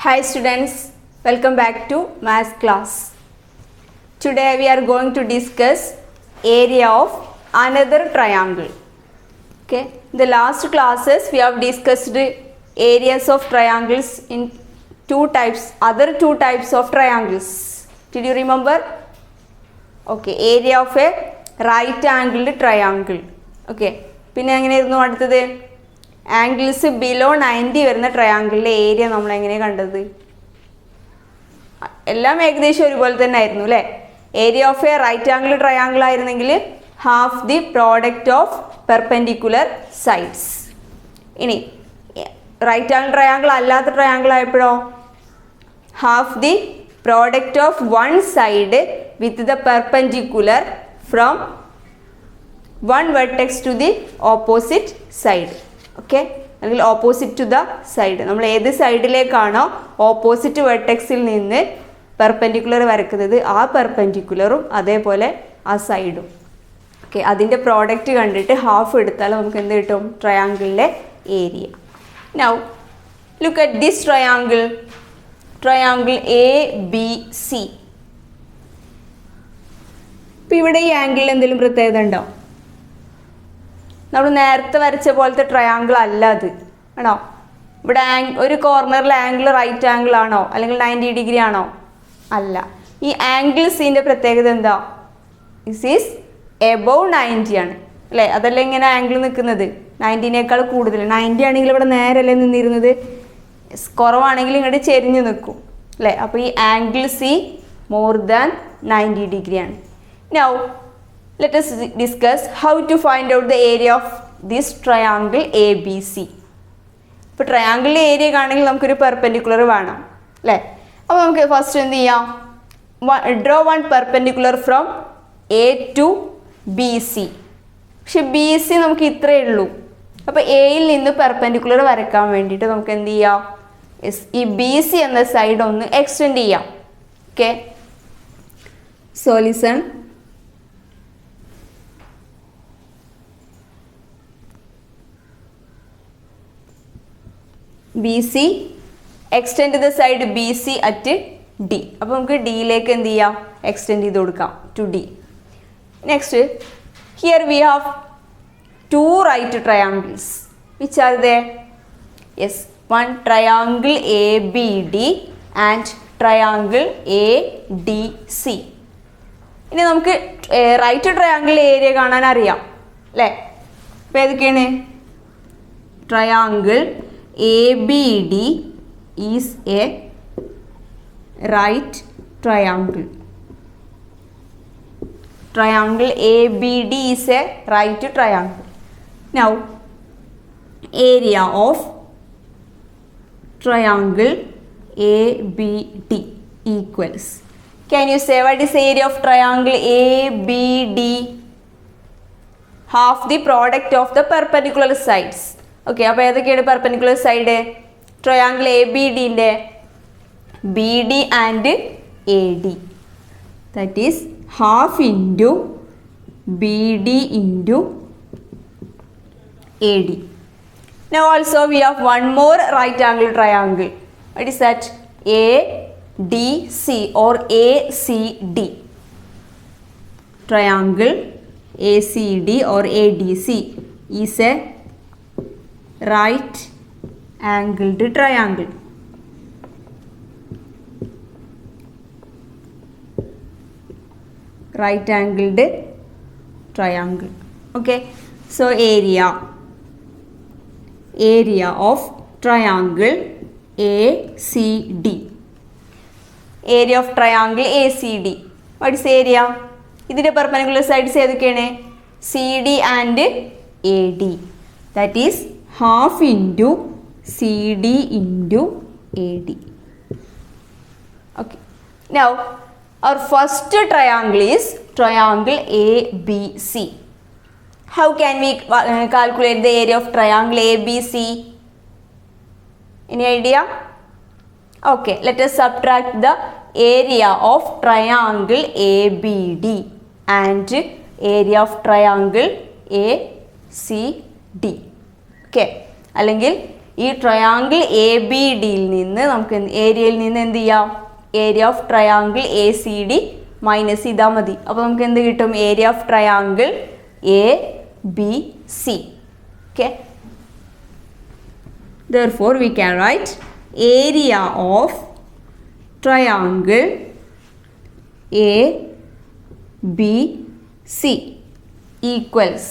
Hi students, welcome back to math class. Today we are going to discuss area of another triangle. Okay, in the last classes we have discussed areas of triangles in other two types of triangles. Did you remember? Okay, area of a right angled triangle. Okay, പിന്നെ എങ്ങനെയായിരുന്നു അടുത്തത്? Angles below 90 വരുന്ന ട്രയാങ്കിളിലെ area നമ്മൾ എങ്ങനെയാണ് കണ്ടത്? എല്ലാം ഏകദേശം ഒരുപോലെ തന്നെ ആയിരുന്നു അല്ലേ? Area of a right angle triangle ആയിരുന്നെങ്കിൽ half the product of perpendicular sides. ഇനി റൈറ്റ് ആംഗിൾ ട്രയാങ്കിൾ അല്ലാത്ത ട്രയാങ്കിൾ ആയപ്പോഴോ half the product of one side with the perpendicular from one vertex to the opposite side. Okay, അല്ലെങ്കിൽ opposite to the side. നമ്മൾ ഏത് സൈഡിലേക്കാണോ opposite വെർട്ടെക്സിൽ നിന്ന് perpendicular വരക്കുന്നത് ആ പെർപെൻഡിക്കുലറും അതേപോലെ ആ സൈഡും. ഓക്കെ, അതിൻ്റെ പ്രോഡക്റ്റ് കണ്ടിട്ട് ഹാഫ് എടുത്താൽ നമുക്ക് എന്ത് കിട്ടും? ട്രയാങ്കിളിലെ area. Now look at this triangle ABC. ഇപ്പം ഇവിടെ ഈ ആംഗിളിൽ എന്തെങ്കിലും പ്രത്യേകത ഉണ്ടോ? നമ്മൾ നേരത്തെ വരച്ച പോലത്തെ ട്രയാങ്കിൾ അല്ല അത്, ആണോ? ഇവിടെ ഒരു കോർണറിൽ ആംഗിൾ റൈറ്റ് ആംഗിൾ ആണോ അല്ലെങ്കിൽ 90 ഡിഗ്രി ആണോ? അല്ല. ഈ ആംഗിൾ സീൻ്റെ പ്രത്യേകത എന്താ? ദിസ് ഈസ് എബോവ് 90 ആണ് അല്ലേ? അതല്ല ഇങ്ങനെ ആംഗിൾ നിൽക്കുന്നത് 90നേക്കാൾ കൂടുതൽ. 90 ആണെങ്കിൽ ഇവിടെ നേരല്ലേ നിന്നിരുന്നത്, കുറവാണെങ്കിൽ ഇങ്ങോട്ട് ചെരിഞ്ഞ് നിൽക്കും അല്ലേ? അപ്പോൾ ഈ ആംഗിൾ സി മോർ ദാൻ 90 ഡിഗ്രിയാണ്. Now let us discuss how to find out the area of this triangle ABC. ഇപ്പോൾ ട്രയാങ്കിളിൻ്റെ ഏരിയ കാണണമെങ്കിൽ നമുക്കൊരു പെർപെൻഡിക്കുലർ വേണം അല്ലേ? അപ്പോൾ നമുക്ക് ഫസ്റ്റ് എന്ത് ചെയ്യാം? Draw one perpendicular from A to BC. പക്ഷെ BC നമുക്ക് ഇത്രയേ ഉള്ളൂ. അപ്പോൾ എയിൽ നിന്ന് പെർപെൻഡിക്കുലർ വരയ്ക്കാൻ വേണ്ടിയിട്ട് നമുക്ക് എന്ത് ചെയ്യാം? ഈ BC എന്ന സൈഡ് ഒന്ന് എക്സ്റ്റെൻഡ് ചെയ്യാം. Okay, so listen. BC extend the side BC at D. അപ്പോൾ നമുക്ക് ഡിയിലേക്ക് എന്ത് ചെയ്യാം? എക്സ്റ്റെൻഡ് ചെയ്ത് കൊടുക്കാം to D. Next here we have to write triangles. Which are they? Yes, one triangle ABD and triangle ADC. ഇനി നമുക്ക് റൈറ്റ് ട്രയാങ്കിൾ ഏരിയ കാണാൻ അറിയാം അല്ലേ? അപ്പോൾ ഏതൊക്കെയാണ്? Triangle ABD is a right triangle. Triangle ABD is a right triangle. Now, area of triangle ABD equals. Can you say what is area of triangle ABD? Half the product of the perpendicular sides. Okay, അപ്പോൾ ഏതൊക്കെയാണ് perpendicular side? Triangle ABDൻ്റെ BD and AD, that is half into BD into AD. Now also we have one more right angle triangle. What is that? ADC or ACD. Triangle ACD or ADC is a right angled triangle. Right angled triangle. Okay, so area of triangle ACD. Area of triangle ACD. What is area? ഇതിൻ്റെ perpendicular sides ഏതൊക്കെയാണ്? CD and AD. That is half into CD into AD. Okay, now our first triangle is triangle ABC. How can we calculate the area of triangle ABC? Any idea? Okay, let us subtract the area of triangle ABD and area of triangle ACD. Okay, അല്ലെങ്കിൽ ഈ triangle A B ഡിയിൽ നിന്ന് നമുക്ക് ഏരിയയിൽ നിന്ന് എന്ത് ചെയ്യാം, area of triangle A C D minus ചെയ്താൽ മതി. അപ്പോൾ നമുക്ക് എന്ത് കിട്ടും, area of triangle A B C. Okay, therefore we can write area of triangle A B C equals,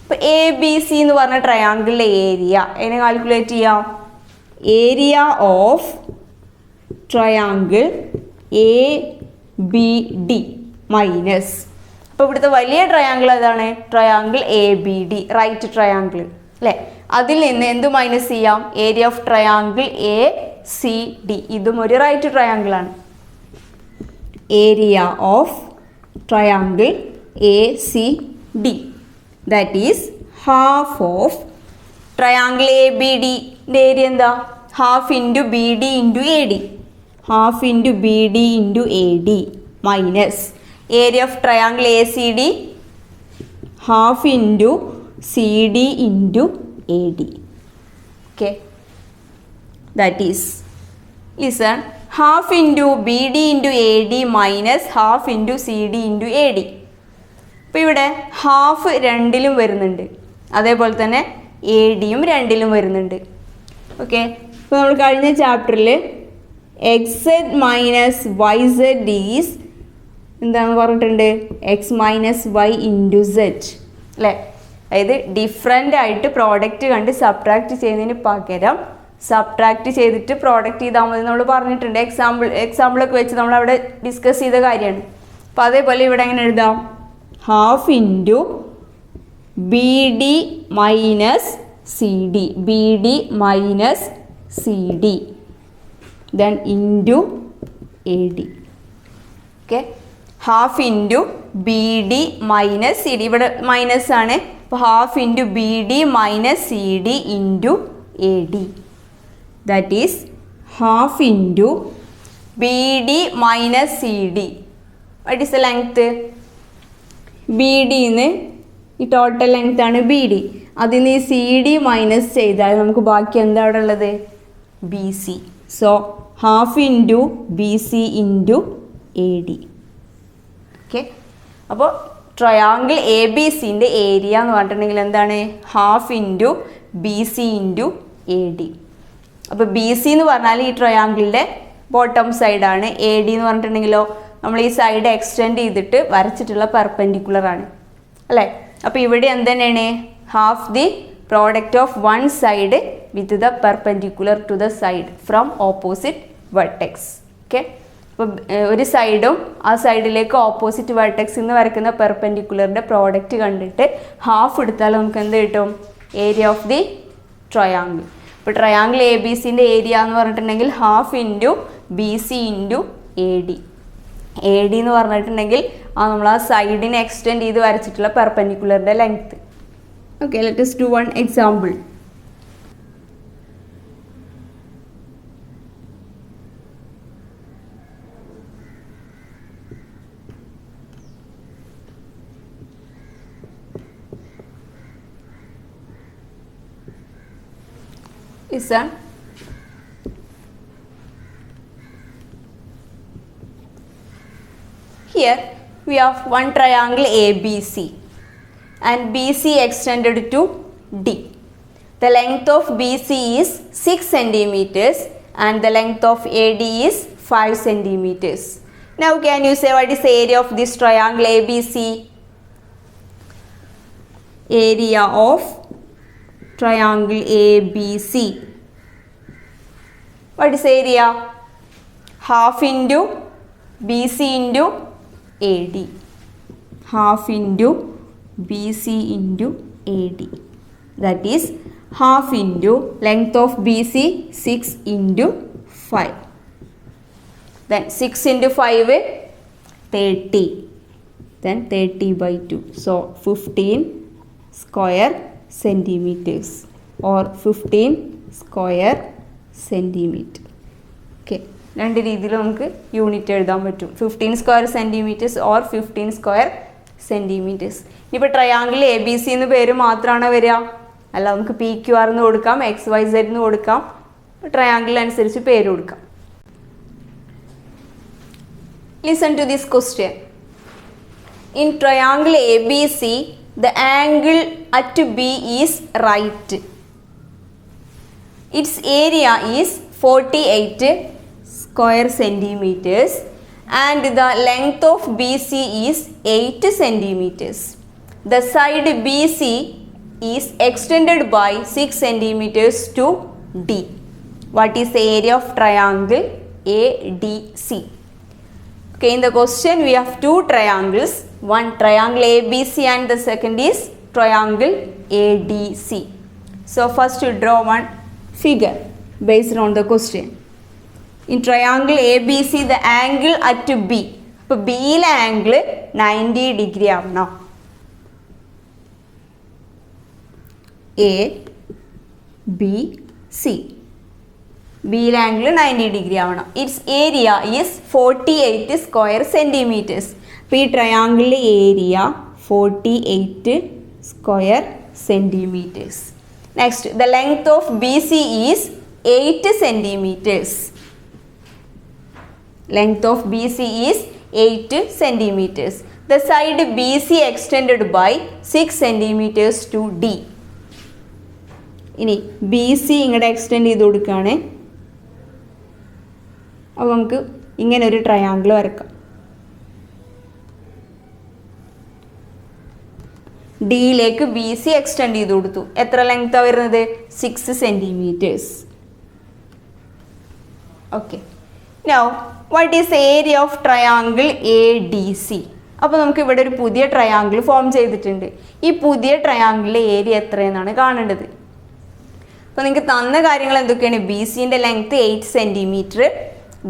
ഇപ്പോൾ എ ബി സി എന്ന് പറഞ്ഞ ട്രയാങ്കിളിലെ ഏരിയ എങ്ങനെ കാൽക്കുലേറ്റ് ചെയ്യാം, area of triangle A B D minus, അപ്പോൾ ഇവിടുത്തെ വലിയ ട്രയാങ്കിൾ ഏതാണ്, triangle A B D, right triangle അല്ലേ, അതിൽ നിന്ന് എന്ത് മൈനസ് ചെയ്യാം, area of triangle A C D, ഇതും ഒരു റൈറ്റ് ട്രയാങ്കിൾ ആണ്. Area of triangle A C D that is half of triangle A B ഡിൻ്റെ ഏരിയ എന്താ, half into B D into A D, half into B D into A D minus area of triangle A C D half into C D into A D. Okay, that is, listen, half into B D into A D minus half into C D into A D. അപ്പോൾ ഇവിടെ half രണ്ടിലും വരുന്നുണ്ട്, അതേപോലെ തന്നെ A ഡിയും രണ്ടിലും വരുന്നുണ്ട്. Okay, ഇപ്പോൾ നമ്മൾ കഴിഞ്ഞ ചാപ്റ്ററിൽ X Z minus Y Z is എന്താണെന്ന് പറഞ്ഞിട്ടുണ്ട്, X minus Y into Z അല്ലേ. അതായത് ഡിഫറെൻ്റ് ആയിട്ട് പ്രോഡക്റ്റ് കണ്ട് സബ്ട്രാക്റ്റ് ചെയ്യുന്നതിന് പകരം സബ്ട്രാക്റ്റ് ചെയ്തിട്ട് പ്രോഡക്റ്റ് ചെയ്താൽ മതി നമ്മൾ പറഞ്ഞിട്ടുണ്ട്. എക്സാമ്പിളൊക്കെ വെച്ച് നമ്മൾ അവിടെ ഡിസ്കസ് ചെയ്ത കാര്യമാണ്. അപ്പോൾ അതേപോലെ ഇവിടെ എങ്ങനെ എഴുതാം, half into B D minus C D, B D minus C D then into A D. Okay, half into B D minus C D, ഇവിടെ മൈനസ് ആണ്, അപ്പോൾ half into B D minus C D into A D that is half into B D minus C D. What is the length, B ഡിന്ന് ഈ total length ആണ് B D, അതിൽ നിന്ന് ഈ C D minus ചെയ്താൽ നമുക്ക് ബാക്കി എന്താ അവിടെ ഉള്ളത്, B C. So half into B C into A D. Okay, അപ്പോൾ ട്രയാങ്കിൾ എ ബി സിൻ്റെ ഏരിയ എന്ന് പറഞ്ഞിട്ടുണ്ടെങ്കിൽ എന്താണ്, half into B C into A D. അപ്പോൾ ബി സി എന്ന് പറഞ്ഞാൽ ഈ ട്രയാങ്കിളിൻ്റെ ബോട്ടം സൈഡാണ്, എ ഡി എന്ന് പറഞ്ഞിട്ടുണ്ടെങ്കിലോ നമ്മൾ ഈ സൈഡ് എക്സ്റ്റെൻഡ് ചെയ്തിട്ട് വരച്ചിട്ടുള്ള പെർപെൻഡിക്കുലർ ആണ് അല്ലേ. അപ്പോൾ ഇവിടെ എന്തുതന്നെയാണ്, half the product of one side with the perpendicular to the side from opposite vertex. Okay, അപ്പോൾ ഒരു സൈഡും ആ സൈഡിലേക്ക് ഓപ്പോസിറ്റ് വെർട്ടെക്സിൽ നിന്ന് വരയ്ക്കുന്ന പെർപെൻഡിക്കുലറിൻ്റെ പ്രോഡക്റ്റ് കണ്ടിട്ട് ഹാഫ് എടുത്താൽ നമുക്ക് എന്ത് കിട്ടും, ഏരിയ ഓഫ് ദി ട്രയാങ്കിൾ. ഇപ്പോൾ ട്രയാങ്കിൾ എ ബി സിൻ്റെ ഏരിയ എന്ന് പറഞ്ഞിട്ടുണ്ടെങ്കിൽ half into B C into A D. A D എന്ന് പറഞ്ഞിട്ടുണ്ടെങ്കിൽ നമ്മൾ ആ സൈഡിനെ എക്സ്റ്റെൻഡ് ചെയ്ത് വരച്ചിട്ടുള്ള പെർപെൻഡിക്കുലറിൻ്റെ length. Okay, let us do one example. Listen. Here we have one triangle ABC and BC extended to D. The length of BC is 6 centimeters and the length of AD is 5 centimeters. Now can you say what is the area of this triangle ABC? Area of triangle ABC. What is area? Half into BC into AD. Half into BC into AD. That is half into length of BC 6 into 5. Then 6 into 5 30. Then 30 by 2. So 15 square centimeters or 15 square centimeter. Okay, രണ്ട് രീതിയിൽ നമുക്ക് unit എഴുതാൻ പറ്റും, 15 square centimetres or 15 square centimetres. ഇപ്പോൾ triangle A B C എന്ന് പേര് മാത്രമാണ് വരിക, അല്ല നമുക്ക് പി ക്യു ആർ എന്ന് കൊടുക്കാം, എക്സ് വൈ സെഡ് എന്ന് കൊടുക്കാം, ട്രയാങ്കിളിനനുസരിച്ച് പേര് കൊടുക്കാം. Listen to this question. In triangle A B C the angle at B is right. Its area is 48 square centimeters and the length of BC is 8 centimeters. The side BC is extended by 6 centimeters to D. What is the area of triangle ADC? Okay, in the question we have two triangles. One triangle ABC and the second is triangle ADC. So first you draw one figure based on the question. In triangle ABC the angle at B. So B le angle 90 degree avano. A B C. B angle 90 degree avano. Its area is 48 square centimeters. P triangle area 48 square centimeters. Next, the length of BC is 8 centimeters. Length of BC is 8 centimeters. The side BC extended by 6 centimeters to D. ഇനി B C ഇങ്ങോട്ട് extend ചെയ്ത് കൊടുക്കുകയാണ്. അപ്പോൾ നമുക്ക് ഇങ്ങനെ ഒരു triangle വരക്കാം. ഡിയിലേക്ക് ബി സി എക്സ്റ്റെൻഡ് ചെയ്ത് കൊടുത്തു. എത്ര ലെങ്ത്താണ് വരുന്നത്? 6 centimeters. Okay, now what is area of triangle A D C? അപ്പോൾ നമുക്ക് ഇവിടെ ഒരു പുതിയ ട്രയാങ്കിൾ ഫോം ചെയ്തിട്ടുണ്ട്. ഈ പുതിയ ട്രയാങ്കിളിലെ ഏരിയ എത്രയെന്നാണ് കാണേണ്ടത്. അപ്പോൾ നിങ്ങൾക്ക് തന്ന കാര്യങ്ങൾ എന്തൊക്കെയാണ്? ബി സിൻ്റെ length 8 centimeter.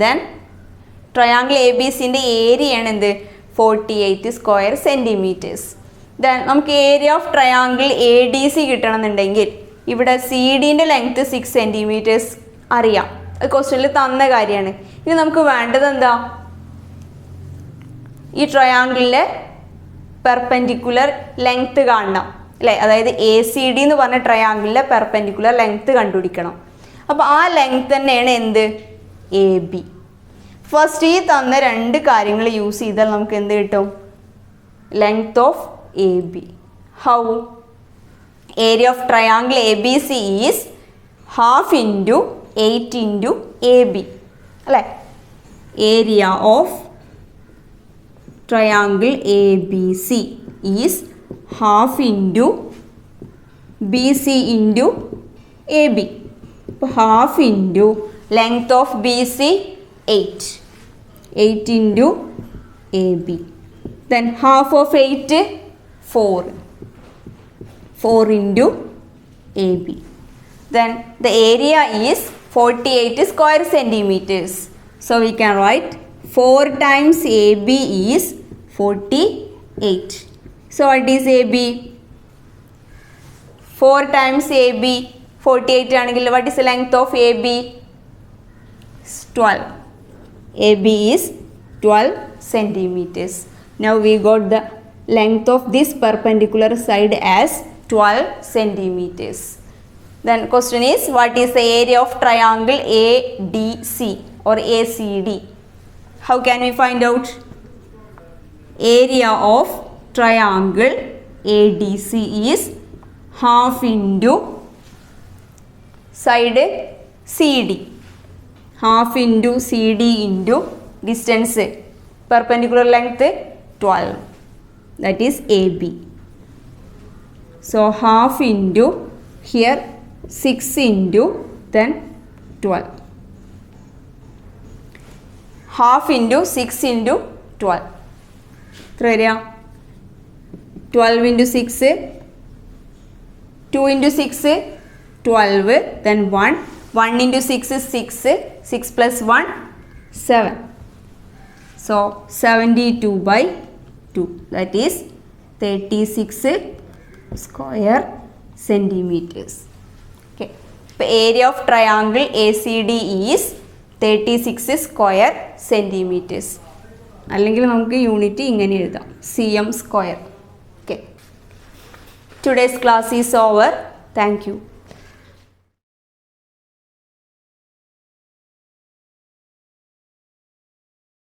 Then triangle A B സിൻ്റെ ഏരിയയാണ് എന്ത്? 48 square centimeters. ദെൻ നമുക്ക് area of triangle A D C കിട്ടണമെന്നുണ്ടെങ്കിൽ ഇവിടെ സി ഡിൻ്റെ ലെങ്ത്ത് 6 centimeters അറിയാം. അത് ക്വസ്റ്റ്യനിൽ തന്ന കാര്യമാണ്. ഇനി നമുക്ക് വേണ്ടത് എന്താ? ഈ ട്രയാങ്കിളിൻ്റെ പെർപെൻഡിക്കുലർ ലെങ്ത്ത് കാണണം അല്ലേ? അതായത് എ സി ഡി എന്ന് പറഞ്ഞ ട്രയാങ്കിളിൻ്റെ പെർപെൻഡിക്കുലർ ലെങ്ത്ത് കണ്ടുപിടിക്കണം. അപ്പോൾ ആ ലെങ്ത്ത് തന്നെയാണ് എന്ത്? A B. ഫസ്റ്റ് ഈ തന്ന രണ്ട് കാര്യങ്ങൾ യൂസ് ചെയ്താൽ നമുക്ക് എന്ത് കിട്ടും? Length of A B. How? Area of triangle A B C is 1/2 into 8 into A B അല്ലേ? Area of triangle A B C is 1/2 into ബി സി into എ ബി. അപ്പോൾ 1/2 into length of B C 8 into A B. Then half of 8 4 into AB. Then the area is 48 square centimeters. So we can write 4 times AB is 48. So what is AB? 4 times AB 48 ആണെങ്കിൽ what is the length of AB? 12. AB is 12 centimeters. Now we got the length of this perpendicular side as 12 centimeters. Then question is, what is the area of triangle ADC or ACD? How can we find out? Area of triangle ADC is 1/2 into side CD. 1/2 into CD into distance perpendicular length 12. That is AB. So 1/2 into here 6 into then 12. 1/2 into 6 into 12. 12 into 6, 2 into 6, 12, then 1. 1 into 6 is 6, 6 plus 1, 7. So 72 by 2, that is 36 square centimeters. Okay. The area of triangle ACD is 36 square centimeters. അല്ലെങ്കിൽ നമുക്ക് unit ഇങ്ങനെ എഴുതാം, cm square. Okay. Today's class is over. Thank you.